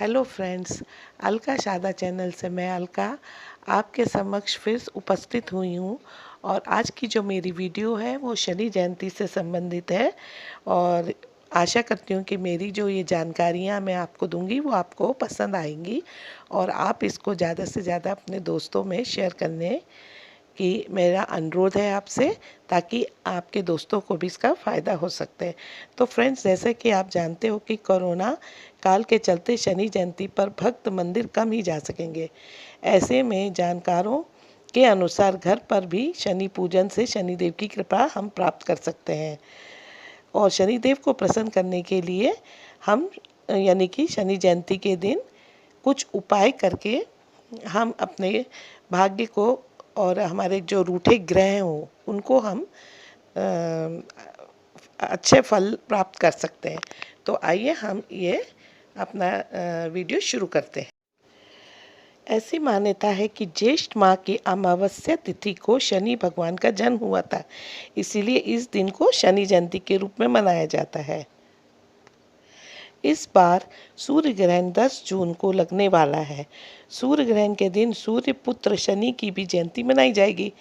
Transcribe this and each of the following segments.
Hello friends, Alka शादा channel से मैं अलका आपके समक्ष फिर उपस्थित हुई हूँ। और आज की जो मेरी वीडियो है वो शनि जयंती से संबंधित है। और आशा करती हूँ कि मेरी जो ये जानकारियाँ मैं आपको दूंगी वो आपको पसंद आएंगी और आप इसको ज़्यादा से ज़्यादा अपने दोस्तों में शेयर करने कि मेरा अनुरोध है आपसे, ताकि आपके दोस्तों को भी इसका फ़ायदा हो सकते हैं। तो फ्रेंड्स, जैसे कि आप जानते हो कि कोरोना काल के चलते शनि जयंती पर भक्त मंदिर कम ही जा सकेंगे। ऐसे में जानकारों के अनुसार घर पर भी शनि पूजन से शनिदेव की कृपा हम प्राप्त कर सकते हैं। और शनिदेव को प्रसन्न करने के लिए हम यानी कि शनि जयंती के दिन कुछ उपाय करके हम अपने भाग्य को और हमारे जो रूठे ग्रह हों उनको हम अच्छे फल प्राप्त कर सकते हैं। तो आइए हम ये अपना वीडियो शुरू करते हैं। ऐसी मान्यता है कि ज्येष्ठ माह की अमावस्या तिथि को शनि भगवान का जन्म हुआ था, इसीलिए इस दिन को शनि जयंती के रूप में मनाया जाता है। इस बार सूर्य ग्रहण 10 जून को लगने वाला है। सूर्य ग्रहण के दिन सूर्य पुत्र शनि की भी जयंती मनाई जाएगी।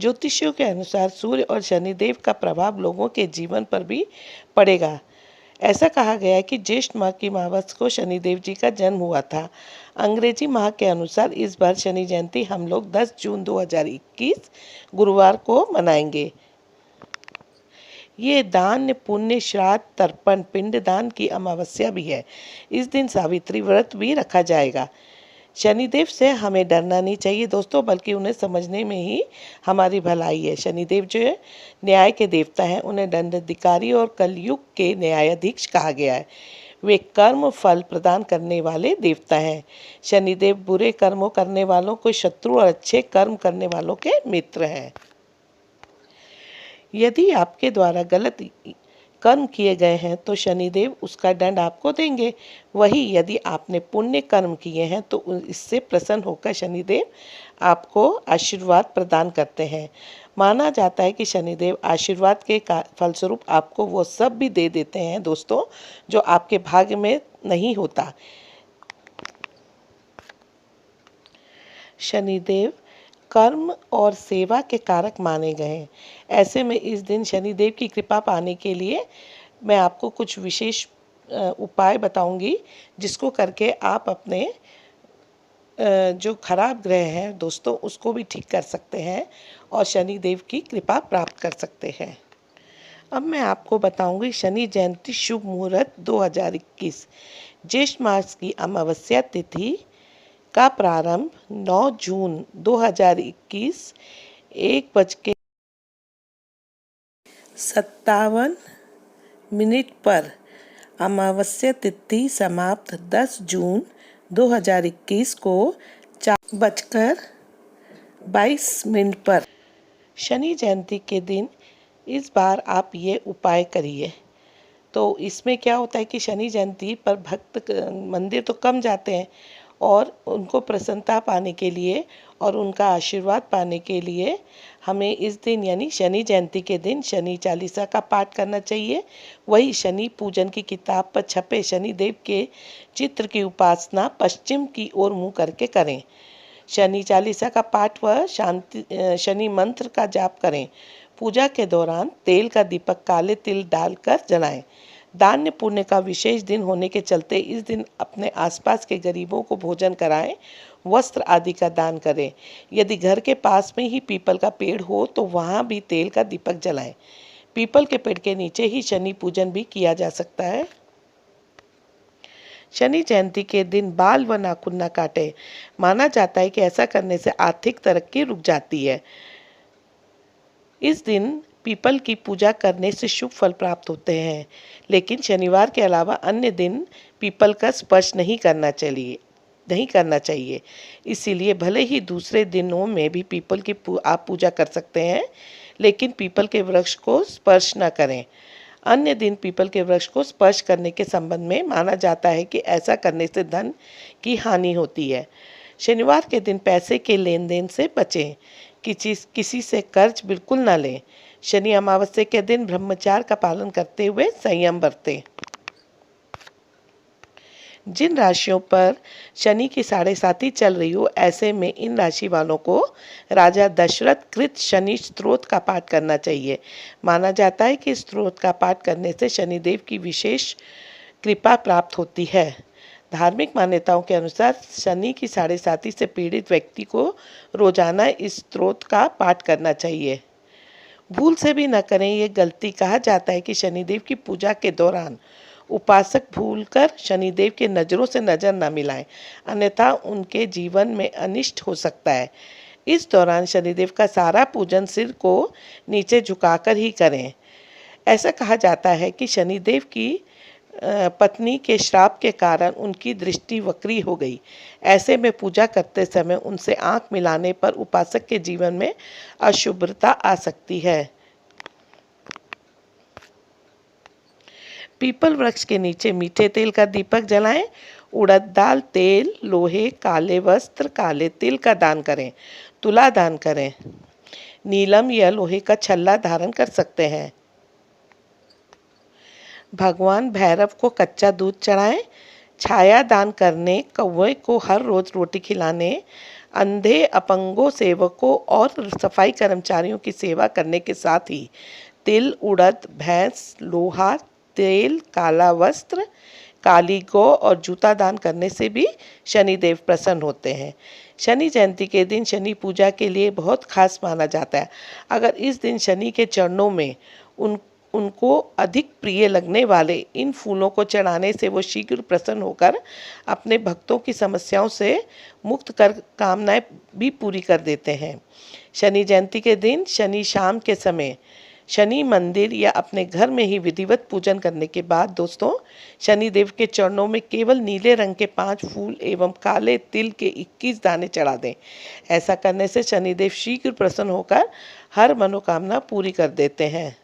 ज्योतिषियों के अनुसार सूर्य और शनिदेव का प्रभाव लोगों के जीवन पर भी पड़ेगा। ऐसा कहा गया है कि ज्येष्ठ माह की अमावस्या को शनिदेव जी का जन्म हुआ था। अंग्रेजी माह के अनुसार इस बार शनि जयंती हम लोग 10 जून 2021 गुरुवार को मनाएंगे। ये दान पुण्य श्राद्ध तर्पण पिंडदान की अमावस्या भी है। इस दिन सावित्री व्रत भी रखा जाएगा। शनिदेव से हमें डरना नहीं चाहिए दोस्तों, बल्कि उन्हें समझने में ही हमारी भलाई है। शनिदेव जो है न्याय के देवता हैं, उन्हें दंडाधिकारी और कलयुग के न्यायाधीश कहा गया है। वे कर्म फल प्रदान करने वाले देवता हैं। शनिदेव बुरे कर्मों करने वालों को शत्रु और अच्छे कर्म करने वालों के मित्र हैं। यदि आपके द्वारा गलत कर्म किए गए हैं तो शनिदेव उसका दंड आपको देंगे। वही यदि आपने पुण्य कर्म किए हैं तो इससे प्रसन्न होकर शनिदेव आपको आशीर्वाद प्रदान करते हैं। माना जाता है कि शनिदेव आशीर्वाद के फलस्वरूप आपको वो सब भी दे देते हैं दोस्तों, जो आपके भाग्य में नहीं होता। शनिदेव कर्म और सेवा के कारक माने गए हैं। ऐसे में इस दिन शनिदेव की कृपा पाने के लिए मैं आपको कुछ विशेष उपाय बताऊंगी, जिसको करके आप अपने जो खराब ग्रह हैं दोस्तों उसको भी ठीक कर सकते हैं और शनिदेव की कृपा प्राप्त कर सकते हैं। अब मैं आपको बताऊंगी शनि जयंती शुभ मुहूर्त 2021। ज्येष्ठ मास की अमावस्या तिथि का प्रारंभ 9 जून 2021 1:57 पर, अमावस्या तिथि समाप्त 10 जून 2021 को 4:22 पर। शनि जयंती के दिन इस बार आप ये उपाय करिए। तो इसमें क्या होता है कि शनि जयंती पर भक्त मंदिर तो कम जाते हैं और उनको प्रसन्नता पाने के लिए और उनका आशीर्वाद पाने के लिए हमें इस दिन यानी शनि जयंती के दिन शनि चालीसा का पाठ करना चाहिए। वही शनि पूजन की किताब पर छपे शनिदेव के चित्र की उपासना पश्चिम की ओर मुँह करके करें। शनि चालीसा का पाठ व शनि मंत्र का जाप करें। पूजा के दौरान तेल का दीपक काले तिल डालकर जलाएं। दान पुण्य का विशेष दिन होने के चलते इस दिन अपने आसपास के गरीबों को भोजन कराएं, वस्त्र आदि का दान करें। यदि घर के पास में ही पीपल का पेड़ हो तो वहां भी तेल का दीपक जलाएं। पीपल के पेड़ के नीचे ही शनि पूजन भी किया जा सकता है। शनि जयंती के दिन बाल व नाखून न काटे। माना जाता है कि ऐसा करने से आर्थिक तरक्की रुक जाती है। इस दिन पीपल की पूजा करने से शुभ फल प्राप्त होते हैं, लेकिन शनिवार के अलावा अन्य दिन पीपल का स्पर्श नहीं करना चाहिए। इसीलिए भले ही दूसरे दिनों में भी पीपल की आप पूजा कर सकते हैं, लेकिन पीपल के वृक्ष को स्पर्श न करें। अन्य दिन पीपल के वृक्ष को स्पर्श करने के संबंध में माना जाता है कि ऐसा करने से धन की हानि होती है। शनिवार के दिन पैसे के लेन देन से बचें। किसी से कर्ज बिल्कुल ना लें। शनि अमावस्या के दिन ब्रह्मचार्य का पालन करते हुए संयम बरतें। जिन राशियों पर शनि की साढ़े साती चल रही हो, ऐसे में इन राशि वालों को राजा दशरथ कृत शनि स्तोत्र का पाठ करना चाहिए। माना जाता है कि स्तोत्र का पाठ करने से शनिदेव की विशेष कृपा प्राप्त होती है। धार्मिक मान्यताओं के अनुसार शनि की साढ़े साती से पीड़ित व्यक्ति को रोजाना इस स्तोत्र का पाठ करना चाहिए। भूल से भी न करें, ये गलती। कहा जाता है कि शनिदेव की पूजा के दौरान उपासक भूलकर शनिदेव के नज़रों से नज़र न मिलाएं, अन्यथा उनके जीवन में अनिष्ट हो सकता है। इस दौरान शनिदेव का सारा पूजन सिर को नीचे झुकाकर ही करें। ऐसा कहा जाता है कि शनिदेव की पत्नी के श्राप के कारण उनकी दृष्टि वक्री हो गई। ऐसे में पूजा करते समय उनसे आंख मिलाने पर उपासक के जीवन में अशुभता आ सकती है। पीपल वृक्ष के नीचे मीठे तेल का दीपक जलाएं। उड़द दाल, तेल, लोहे, काले वस्त्र, काले तिल का दान करें। तुला दान करें। नीलम या लोहे का छल्ला धारण कर सकते हैं। भगवान भैरव को कच्चा दूध चढ़ाएं। छाया दान करने, कौवे को हर रोज रोटी खिलाने, अंधे, अपंगों, सेवकों और सफाई कर्मचारियों की सेवा करने के साथ ही तिल, उड़द, भैंस, लोहा, तेल, काला वस्त्र, काली गौ और जूता दान करने से भी शनिदेव प्रसन्न होते हैं। शनि जयंती के दिन शनि पूजा के लिए बहुत खास माना जाता है। अगर इस दिन शनि के चरणों में उनको अधिक प्रिय लगने वाले इन फूलों को चढ़ाने से वो शीघ्र प्रसन्न होकर अपने भक्तों की समस्याओं से मुक्त कर कामनाएं भी पूरी कर देते हैं। शनि जयंती के दिन शनि शाम के समय शनि मंदिर या अपने घर में ही विधिवत पूजन करने के बाद दोस्तों, शनिदेव के चरणों में केवल नीले रंग के 5 फूल एवं काले तिल के 21 दाने चढ़ा दें। ऐसा करने से शनिदेव शीघ्र प्रसन्न होकर हर मनोकामना पूरी कर देते हैं।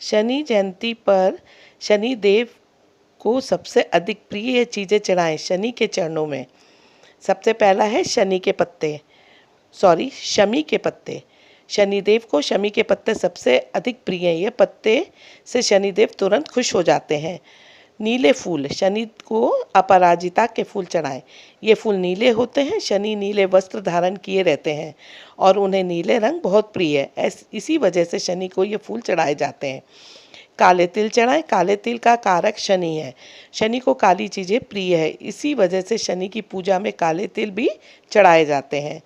शनि जयंती पर शनि देव को सबसे अधिक प्रिय चीज़ें चढ़ाएं शनि के चरणों में। सबसे पहला है शमी के पत्ते। शनिदेव को शमी के पत्ते सबसे अधिक प्रिय हैं। ये पत्ते से शनिदेव तुरंत खुश हो जाते हैं। नीले फूल, शनि को अपराजिता के फूल चढ़ाएं। ये फूल नीले होते हैं। शनि नीले वस्त्र धारण किए रहते हैं और उन्हें नीले रंग बहुत प्रिय है। इसी वजह से शनि को ये फूल चढ़ाए जाते हैं। काले तिल चढ़ाएं। काले तिल का कारक शनि है। शनि को काली चीज़ें प्रिय है, इसी वजह से शनि की पूजा में काले तिल भी चढ़ाए जाते हैं।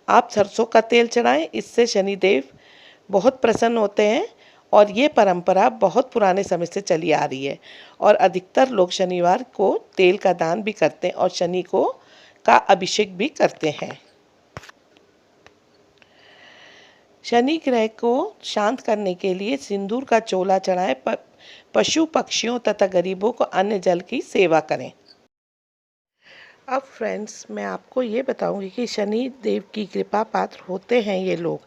आप सरसों का तेल चढ़ाएं, इससे शनिदेव बहुत प्रसन्न होते हैं और ये परंपरा बहुत पुराने समय से चली आ रही है और अधिकतर लोग शनिवार को तेल का दान भी करते हैं और शनि को का अभिषेक भी करते हैं। शनि ग्रह को शांत करने के लिए सिंदूर का चोला चढ़ाएं। पशु पक्षियों तथा गरीबों को अन्न जल की सेवा करें। अब फ्रेंड्स, मैं आपको ये बताऊंगी कि शनि देव की कृपा पात्र होते हैं ये लोग।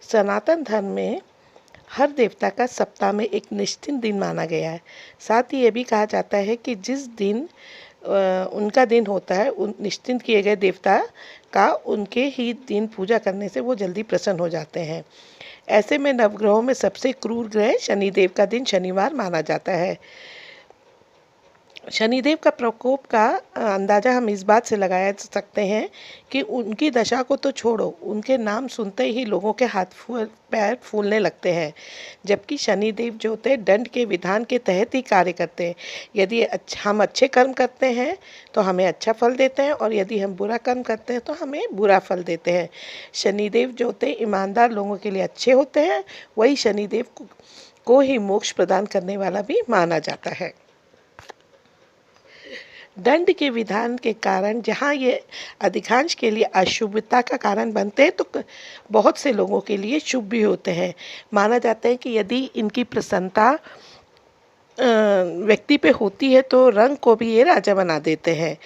सनातन धर्म में हर देवता का सप्ताह में एक निश्चित दिन माना गया है। साथ ही ये भी कहा जाता है कि जिस दिन उनका दिन होता है, उन निश्चित किए गए देवता का उनके ही दिन पूजा करने से वो जल्दी प्रसन्न हो जाते हैं। ऐसे में नवग्रहों में सबसे क्रूर ग्रह शनिदेव का दिन शनिवार माना जाता है। शनिदेव का प्रकोप का अंदाज़ा हम इस बात से लगाया सकते हैं कि उनकी दशा को तो छोड़ो, उनके नाम सुनते ही लोगों के हाथ पैर फूलने लगते हैं। जबकि शनिदेव जो होते हैं दंड के विधान के तहत ही कार्य करते हैं। यदि हम अच्छे कर्म करते हैं तो हमें अच्छा फल देते हैं और यदि हम बुरा कर्म करते हैं तो हमें बुरा फल देते हैं। शनिदेव जो होते हैं ईमानदार लोगों के लिए अच्छे होते हैं। वही शनिदेव को ही मोक्ष प्रदान करने वाला भी माना जाता है। दंड के विधान के कारण जहाँ ये अधिकांश के लिए अशुभता का कारण बनते हैं, तो बहुत से लोगों के लिए शुभ भी होते हैं। माना जाता है कि यदि इनकी प्रसन्नता व्यक्ति पे होती है तो रंग को भी ये राजा बना देते हैं।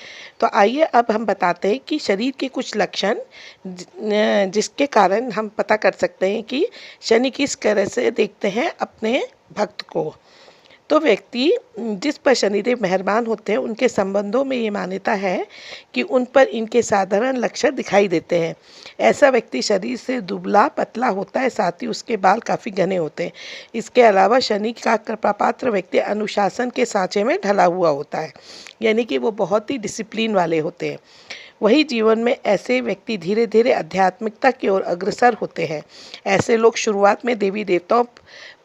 तो आइए अब हम बताते हैं कि शरीर के कुछ लक्षण जिसके कारण हम पता कर सकते हैं कि शनि किस तरह से देखते हैं अपने भक्त को। तो व्यक्ति जिस पर शनिदेव मेहरबान होते हैं उनके संबंधों में ये मान्यता है कि उन पर इनके साधारण लक्षण दिखाई देते हैं। ऐसा व्यक्ति शरीर से दुबला पतला होता है, साथ ही उसके बाल काफ़ी घने होते हैं। इसके अलावा शनि का कृपापात्र व्यक्ति अनुशासन के सांचे में ढला हुआ होता है, यानी कि वो बहुत ही डिसिप्लिन वाले होते हैं। वही जीवन में ऐसे व्यक्ति धीरे धीरे आध्यात्मिकता की ओर अग्रसर होते हैं। ऐसे लोग शुरुआत में देवी देवताओं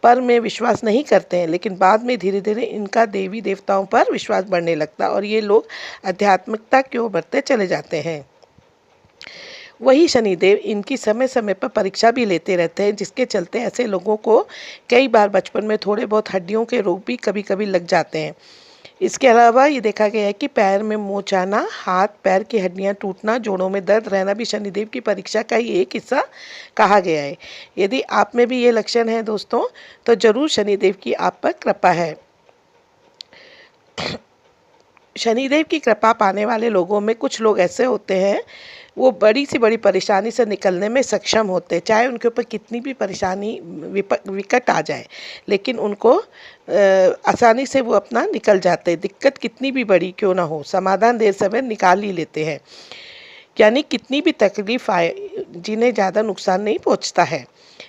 पर में विश्वास नहीं करते हैं, लेकिन बाद में धीरे धीरे इनका देवी देवताओं पर विश्वास बढ़ने लगता है और ये लोग आध्यात्मिकता की ओर बढ़ते चले जाते हैं। वही शनिदेव इनकी समय समय पर परीक्षा भी लेते रहते हैं, जिसके चलते ऐसे लोगों को कई बार बचपन में थोड़े बहुत हड्डियों के रोग भी कभी कभी लग जाते हैं। इसके अलावा ये देखा गया है कि पैर में मोच आना, हाथ पैर की हड्डियां टूटना, जोड़ों में दर्द रहना भी शनिदेव की परीक्षा का ही एक हिस्सा कहा गया है। यदि आप में भी ये लक्षण है दोस्तों, तो जरूर शनिदेव की आप पर कृपा है। शनिदेव की कृपा पाने वाले लोगों में कुछ लोग ऐसे होते हैं, वो बड़ी से बड़ी परेशानी से निकलने में सक्षम होते हैं, चाहे उनके ऊपर कितनी भी परेशानी विकट आ जाए, लेकिन उनको आसानी से वो अपना निकल जाते हैं। दिक्कत कितनी भी बड़ी क्यों ना हो, समाधान देर समय निकाल ही लेते हैं। यानी कितनी भी तकलीफ आए, जिन्हें ज़्यादा नुकसान नहीं पहुंचता है।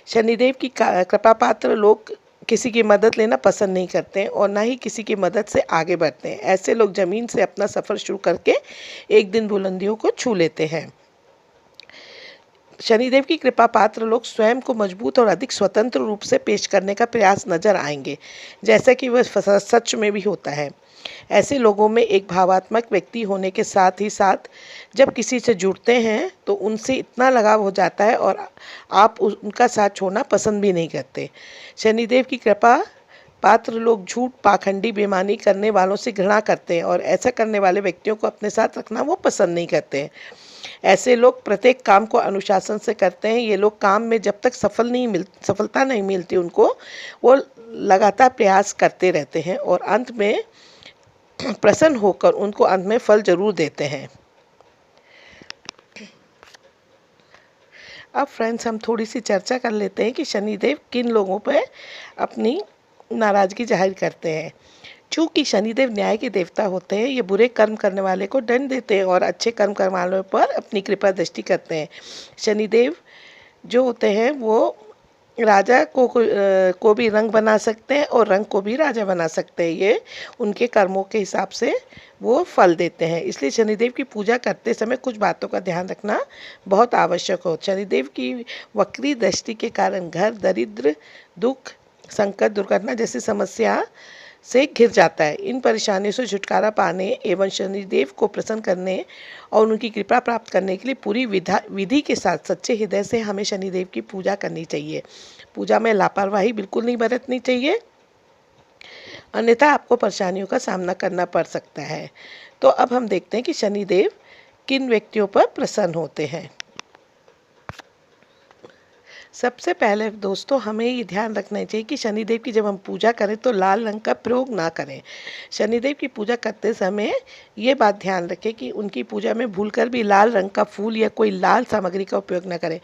शनिदेव की कृपा पात्र लोग किसी की मदद लेना पसंद नहीं करते हैं और ना ही किसी की मदद से आगे बढ़ते हैं। ऐसे लोग ज़मीन से अपना सफ़र शुरू करके एक दिन बुलंदियों को छू लेते हैं। शनिदेव की कृपा पात्र लोग स्वयं को मजबूत और अधिक स्वतंत्र रूप से पेश करने का प्रयास नजर आएंगे, जैसा कि वह सच में भी होता है। ऐसे लोगों में एक भावात्मक व्यक्ति होने के साथ ही साथ जब किसी से जुड़ते हैं तो उनसे इतना लगाव हो जाता है और आप उनका साथ छोड़ना पसंद भी नहीं करते। शनिदेव की कृपा पात्र लोग झूठ, पाखंडी, बेईमानी करने वालों से घृणा करते हैं और ऐसा करने वाले व्यक्तियों को अपने साथ रखना वो पसंद नहीं करते हैं। ऐसे लोग प्रत्येक काम को अनुशासन से करते हैं। ये लोग काम में जब तक सफलता नहीं मिलती उनको, वो लगातार प्रयास करते रहते हैं और अंत में प्रसन्न होकर उनको अंत में फल जरूर देते हैं। अब फ्रेंड्स, हम थोड़ी सी चर्चा कर लेते हैं कि शनिदेव किन लोगों पर अपनी नाराज़गी जाहिर करते हैं। चूँकि शनिदेव न्याय के देवता होते हैं, ये बुरे कर्म करने वाले को दंड देते हैं और अच्छे कर्म करने वालों पर अपनी कृपा दृष्टि करते हैं। शनिदेव जो होते हैं वो राजा को भी रंग बना सकते हैं और रंग को भी राजा बना सकते हैं। ये उनके कर्मों के हिसाब से वो फल देते हैं। इसलिए शनिदेव की पूजा करते समय कुछ बातों का ध्यान रखना बहुत आवश्यक हो। शनिदेव की वक्री दृष्टि के कारण घर, दरिद्र, दुख, संकट, दुर्घटना जैसी समस्या से घिर जाता है। इन परेशानियों से छुटकारा पाने एवं शनिदेव को प्रसन्न करने और उनकी कृपा प्राप्त करने के लिए पूरी विधि के साथ सच्चे हृदय से हमें शनिदेव की पूजा करनी चाहिए। पूजा में लापरवाही बिल्कुल नहीं बरतनी चाहिए, अन्यथा आपको परेशानियों का सामना करना पड़ सकता है। तो अब हम देखते हैं कि शनिदेव किन व्यक्तियों पर प्रसन्न होते हैं। सबसे पहले दोस्तों, हमें ये ध्यान रखना चाहिए कि शनिदेव की जब हम पूजा करें तो लाल रंग का प्रयोग ना करें। शनिदेव की पूजा करते समय ये बात ध्यान रखें कि उनकी पूजा में भूलकर भी लाल रंग का फूल या कोई लाल सामग्री का उपयोग ना करें।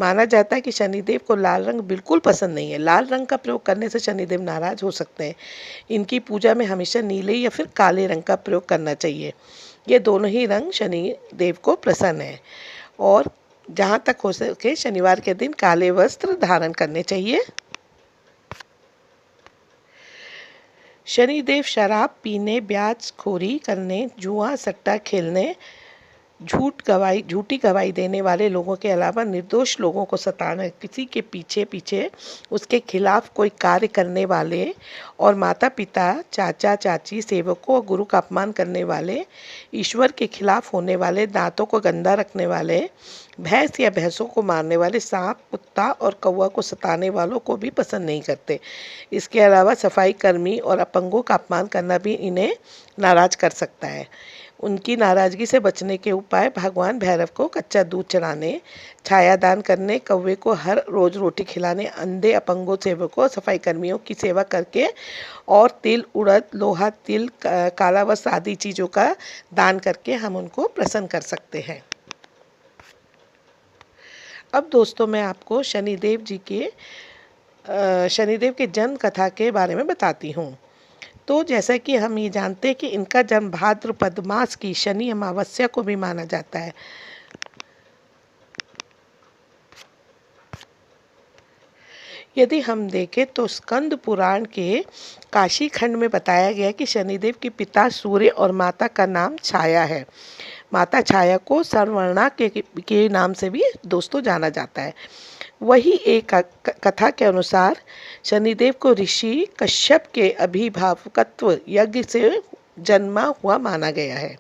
माना जाता है कि शनिदेव को लाल रंग बिल्कुल पसंद नहीं है। लाल रंग का प्रयोग करने से शनिदेव नाराज हो सकते हैं। इनकी पूजा में हमेशा नीले या फिर काले रंग का प्रयोग करना चाहिए। ये दोनों ही रंग शनिदेव को प्रसन्न है। और जहाँ तक हो सके शनिवार के दिन काले वस्त्र धारण करने चाहिए। शनिदेव शराब पीने, ब्याजखोरी करने, जुआ सट्टा खेलने, झूठी गवाही देने वाले लोगों के अलावा निर्दोष लोगों को सताना, किसी के पीछे उसके खिलाफ कोई कार्य करने वाले और माता पिता, चाचा चाची, सेवकों और गुरु का अपमान करने वाले, ईश्वर के खिलाफ होने वाले, दांतों को गंदा रखने वाले, भैंस या भैंसों को मारने वाले, सांप, कुत्ता और कौवा को सताने वालों को भी पसंद नहीं करते। इसके अलावा सफाई कर्मी और अपंगों का अपमान करना भी इन्हें नाराज कर सकता है। उनकी नाराज़गी से बचने के उपाय भगवान भैरव को कच्चा दूध चढ़ाने, छाया दान करने, कौवे को हर रोज़ रोटी खिलाने, अंधे, अपंगों, सेवकों, सफाई कर्मियों की सेवा करके और तिल, उड़द, लोहा, तिल, काला वस्त्र आदि चीज़ों का दान करके हम उनको प्रसन्न कर सकते हैं। अब दोस्तों, मैं आपको शनिदेव के जन्म कथा के बारे में बताती हूँ। तो जैसा कि हम ये जानते हैं कि इनका जन्म भाद्रपद मास की शनि अमावस्या को भी माना जाता है। यदि हम देखें तो स्कंद पुराण के काशी खंड में बताया गया कि शनिदेव के पिता सूर्य और माता का नाम छाया है। माता छाया को सर्वर्णा के नाम से भी दोस्तों जाना जाता है। वही एक कथा के अनुसार शनिदेव को ऋषि कश्यप के अभिभावकत्व यज्ञ से जन्मा हुआ माना गया है।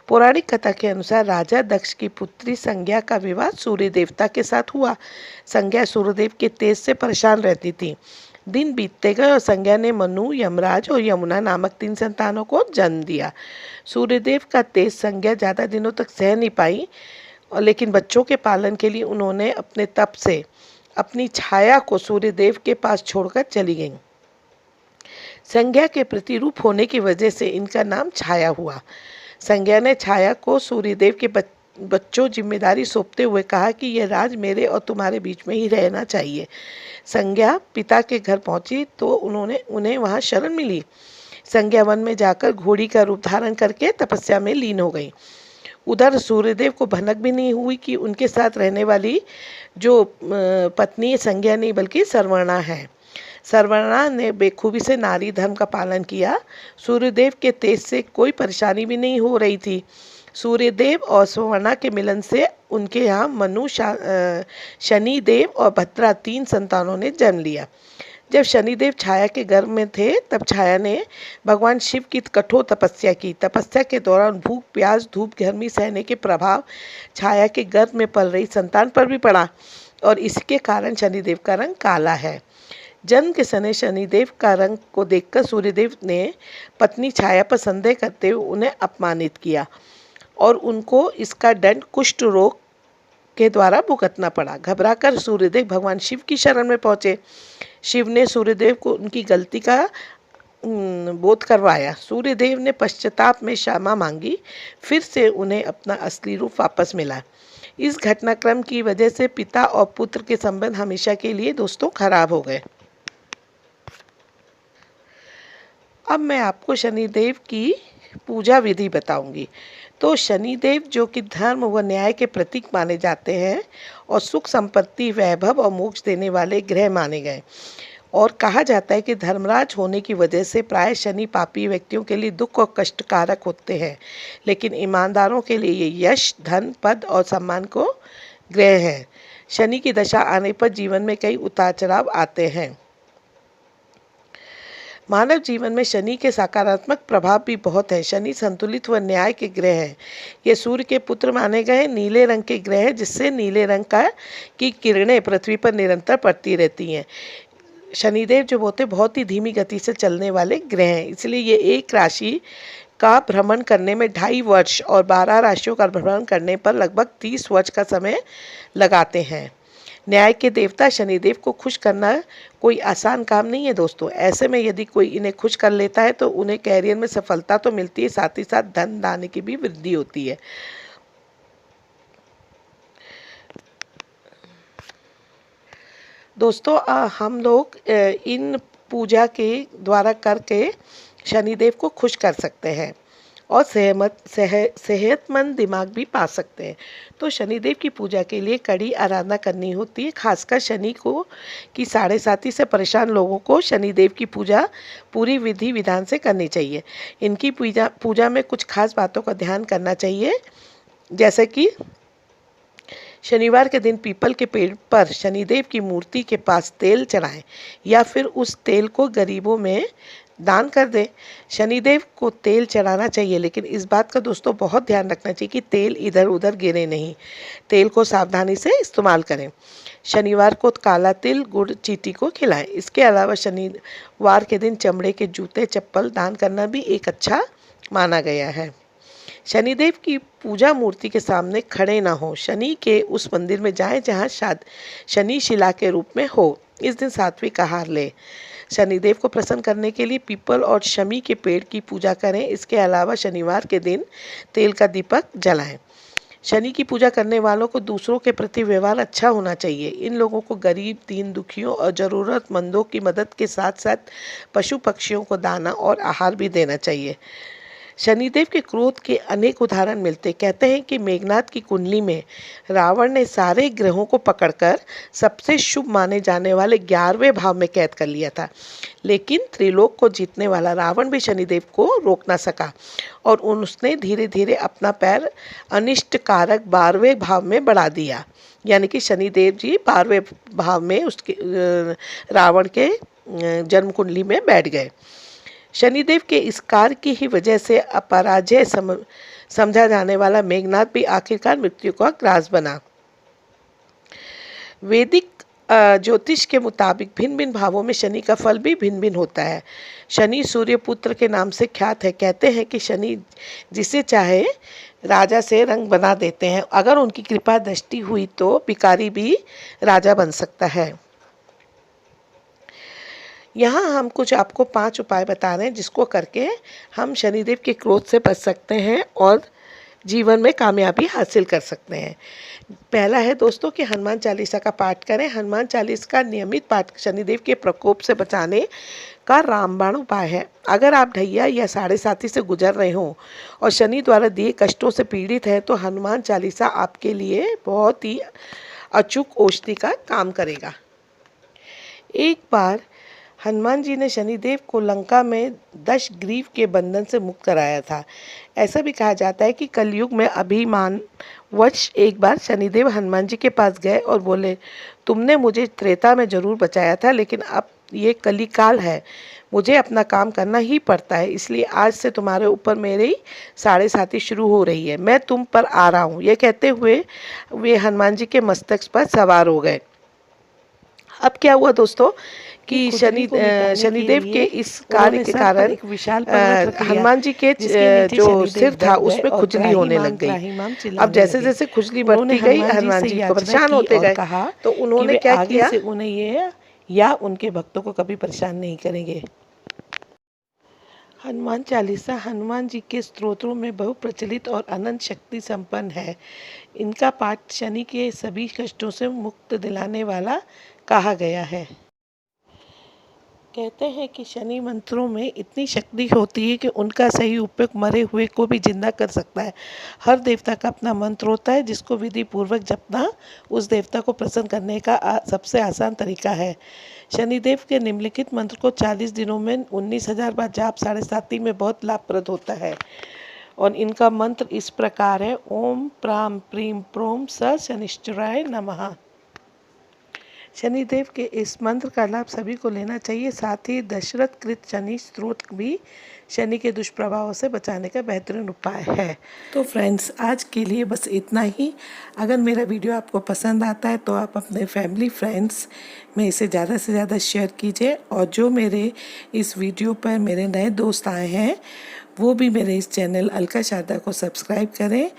पौराणिक कथा के अनुसार राजा दक्ष की पुत्री संज्ञा का विवाह सूर्य देवता के साथ हुआ। संज्ञा सूर्यदेव के तेज से परेशान रहती थी। दिन बीतते गए और संज्ञा ने मनु, यमराज और यमुना नामक 3 संतानों को जन्म दिया। सूर्यदेव का तेज संज्ञा ज़्यादा दिनों तक सह नहीं पाई, और लेकिन बच्चों के पालन के लिए उन्होंने अपने तप से अपनी छाया को सूर्यदेव के पास छोड़कर चली गईं। संज्ञा के प्रतिरूप होने की वजह से इनका नाम छाया हुआ। संज्ञा ने छाया को सूर्यदेव के बच्चों जिम्मेदारी सौंपते हुए कहा कि यह राज मेरे और तुम्हारे बीच में ही रहना चाहिए। संज्ञा पिता के घर पहुंची तो उन्हें वहां शरण मिली। संज्ञा वन में जाकर घोड़ी का रूप धारण करके तपस्या में लीन हो गई। उधर सूर्यदेव को भनक भी नहीं हुई कि उनके साथ रहने वाली जो पत्नी संज्ञा नहीं बल्कि सर्वर्णा है। सर्वर्णा ने बेखूबी से नारी धर्म का पालन किया। सूर्यदेव के तेज से कोई परेशानी भी नहीं हो रही थी। सूर्यदेव और सर्वर्णा के मिलन से उनके यहाँ मनु, शनिदेव और भद्रा 3 संतानों ने जन्म लिया। जब शनिदेव छाया के गर्भ में थे तब छाया ने भगवान शिव की कठोर तपस्या की। तपस्या के दौरान भूख, प्यास, धूप, गर्मी सहने के प्रभाव छाया के गर्भ में पल रही संतान पर भी पड़ा और इसके कारण शनिदेव का रंग काला है। जन्म के समय शनिदेव का रंग को देखकर सूर्यदेव ने पत्नी छाया पर संदेह करते हुए उन्हें अपमानित किया और उनको इसका दंड कुष्ठ रोग के द्वारा भुगतना पड़ा। घबराकर सूर्यदेव भगवान शिव की शरण में पहुंचे। शिव ने सूर्यदेव को उनकी गलती का बोध करवाया। सूर्यदेव ने पश्चाताप में क्षमा मांगी। फिर से उन्हें अपना असली रूप वापस मिला। इस घटनाक्रम की वजह से पिता और पुत्र के संबंध हमेशा के लिए दोस्तों खराब हो गए। अब मैं आपको शनिदेव की पूजा विधि बताऊंगी। तो शनिदेव जो कि धर्म व न्याय के प्रतीक माने जाते हैं और सुख संपत्ति, वैभव और मोक्ष देने वाले ग्रह माने गए और कहा जाता है कि धर्मराज होने की वजह से प्राय शनि पापी व्यक्तियों के लिए दुख और कष्टकारक होते हैं, लेकिन ईमानदारों के लिए ये यश, धन, पद और सम्मान को ग्रह हैं। शनि की दशा आने पर जीवन में कई उतार चढ़ाव आते हैं। मानव जीवन में शनि के सकारात्मक प्रभाव भी बहुत है। शनि संतुलित व न्याय के ग्रह हैं। ये सूर्य के पुत्र माने गए नीले रंग के ग्रह हैं, जिससे नीले रंग की किरणें पृथ्वी पर निरंतर पड़ती रहती हैं। शनिदेव जो होते बहुत ही धीमी गति से चलने वाले ग्रह हैं, इसलिए ये एक राशि का भ्रमण करने में 2.5 वर्ष और 12 राशियों का भ्रमण करने पर लगभग 30 वर्ष का समय लगाते हैं। न्याय के देवता शनिदेव को खुश करना कोई आसान काम नहीं है दोस्तों। ऐसे में यदि कोई इन्हें खुश कर लेता है तो उन्हें कैरियर में सफलता तो मिलती है, साथ ही साथ धन दान की भी वृद्धि होती है। दोस्तों हम लोग इन पूजा के द्वारा करके शनिदेव को खुश कर सकते हैं और सेहतमंद दिमाग भी पा सकते हैं। तो शनिदेव की पूजा के लिए कड़ी आराधना करनी होती है। खासकर शनि को की 7:30 से परेशान लोगों को शनिदेव की पूजा पूरी विधि विधान से करनी चाहिए। इनकी पूजा में कुछ खास बातों का ध्यान करना चाहिए, जैसे कि शनिवार के दिन पीपल के पेड़ पर शनिदेव की मूर्ति के पास तेल चढ़ाएं या फिर उस तेल को गरीबों में दान कर दें। शनिदेव को तेल चढ़ाना चाहिए, लेकिन इस बात का दोस्तों बहुत ध्यान रखना चाहिए कि तेल इधर उधर गिरे नहीं। तेल को सावधानी से इस्तेमाल करें। शनिवार को काला तिल, गुड़, चींटी को खिलाएं। इसके अलावा शनिवार के दिन चमड़े के जूते, चप्पल दान करना भी एक अच्छा माना गया है। शनिदेव की पूजा मूर्ति के सामने खड़े ना हो। शनि के उस मंदिर में जाएं जहां शनि शिला के रूप में हो। इस दिन सात्विक आहार लें। शनिदेव को प्रसन्न करने के लिए पीपल और शमी के पेड़ की पूजा करें। इसके अलावा शनिवार के दिन तेल का दीपक जलाएं। शनि की पूजा करने वालों को दूसरों के प्रति व्यवहार अच्छा होना चाहिए। इन लोगों को गरीब, दीन दुखियों और ज़रूरतमंदों की मदद के साथ साथ पशु पक्षियों को दाना और आहार भी देना चाहिए। शनिदेव के क्रोध के अनेक उदाहरण मिलते। कहते हैं कि मेघनाथ की कुंडली में रावण ने सारे ग्रहों को पकड़कर सबसे शुभ माने जाने वाले 11वें भाव में कैद कर लिया था, लेकिन त्रिलोक को जीतने वाला रावण भी शनिदेव को रोक ना सका और उसने धीरे धीरे अपना पैर अनिष्ट कारक 12वें भाव में बढ़ा दिया। यानी कि शनिदेव जी 12वें भाव में उसके रावण के जन्म कुंडली में बैठ गए। शनिदेव के इस कार्य की ही वजह से अपराजय समझा जाने वाला मेघनाथ भी आखिरकार मृत्यु का ग्रास बना। वैदिक ज्योतिष के मुताबिक भिन्न भिन्न भावों में शनि का फल भी भिन्न भिन्न होता है। शनि सूर्य पुत्र के नाम से ख्यात है। कहते हैं कि शनि जिसे चाहे राजा से रंग बना देते हैं। अगर उनकी कृपा दृष्टि हुई तो भिखारी भी राजा बन सकता है। यहाँ हम कुछ आपको 5 उपाय बता रहे हैं जिसको करके हम शनिदेव के क्रोध से बच सकते हैं और जीवन में कामयाबी हासिल कर सकते हैं। पहला है दोस्तों कि हनुमान चालीसा का पाठ करें। हनुमान चालीसा का नियमित पाठ शनिदेव के प्रकोप से बचाने का रामबाण उपाय है। अगर आप ढैया या साढ़े साथी से गुजर रहे हों और शनि द्वारा दिए कष्टों से पीड़ित हैं तो हनुमान चालीसा आपके लिए बहुत ही अचूक औषधि का काम करेगा। एक बार हनुमान जी ने शनिदेव को लंका में दशग्रीव के बंधन से मुक्त कराया था। ऐसा भी कहा जाता है कि कलयुग में अभिमानवश एक बार शनिदेव हनुमान जी के पास गए और बोले, तुमने मुझे त्रेता में जरूर बचाया था, लेकिन अब ये कलिकाल है, मुझे अपना काम करना ही पड़ता है, इसलिए आज से तुम्हारे ऊपर मेरी साढ़े साथी शुरू हो रही है, मैं तुम पर आ रहा हूँ। ये कहते हुए वे हनुमान जी के मस्तक पर सवार हो गए। अब क्या हुआ दोस्तों कि शनिदेव के इस कार्य के कारण हनुमान जी के जो सिर था उसमें खुजली होने लग गई। अब जैसे जैसे खुजली बढ़ती गई हनुमान जी को परेशान होते गए, तो उन्होंने क्या किया, उन्हें ये या उनके भक्तों को कभी परेशान नहीं करेंगे। हनुमान चालीसा हनुमान जी के स्तोत्रों में बहुप्रचलित और अनंत शक्ति संपन्न है। इनका पाठ शनि के सभी कष्टों से मुक्त दिलाने वाला कहा गया है। कहते हैं कि शनि मंत्रों में इतनी शक्ति होती है कि उनका सही उपयोग मरे हुए को भी जिंदा कर सकता है। हर देवता का अपना मंत्र होता है जिसको विधि पूर्वक जपना उस देवता को प्रसन्न करने का सबसे आसान तरीका है। शनिदेव के निम्नलिखित मंत्र को 40 दिनों में 19,000 बार जाप साढ़े साती में बहुत लाभप्रद होता है। और इनका मंत्र इस प्रकार है, ओम प्राम प्रीम प्रोम स शनिश्चराय नमः। शनिदेव के इस मंत्र का लाभ सभी को लेना चाहिए। साथ ही दशरथ कृत शनि स्तोत्र भी शनि के दुष्प्रभावों से बचाने का बेहतरीन उपाय है। तो फ्रेंड्स, आज के लिए बस इतना ही। अगर मेरा वीडियो आपको पसंद आता है तो आप अपने फैमिली फ्रेंड्स में इसे ज़्यादा से ज़्यादा शेयर कीजिए। और जो मेरे इस वीडियो पर मेरे नए दोस्त आए हैं वो भी मेरे इस चैनल अलका शारदा को सब्सक्राइब करें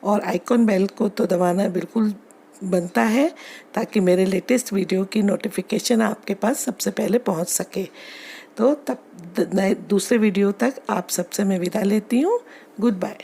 और आइकॉन बेल को तो दबाना बिल्कुल बनता है ताकि मेरे लेटेस्ट वीडियो की नोटिफिकेशन आपके पास सबसे पहले पहुंच सके। तो तब दूसरे वीडियो तक आप सबसे मैं विदा लेती हूँ। Good bye.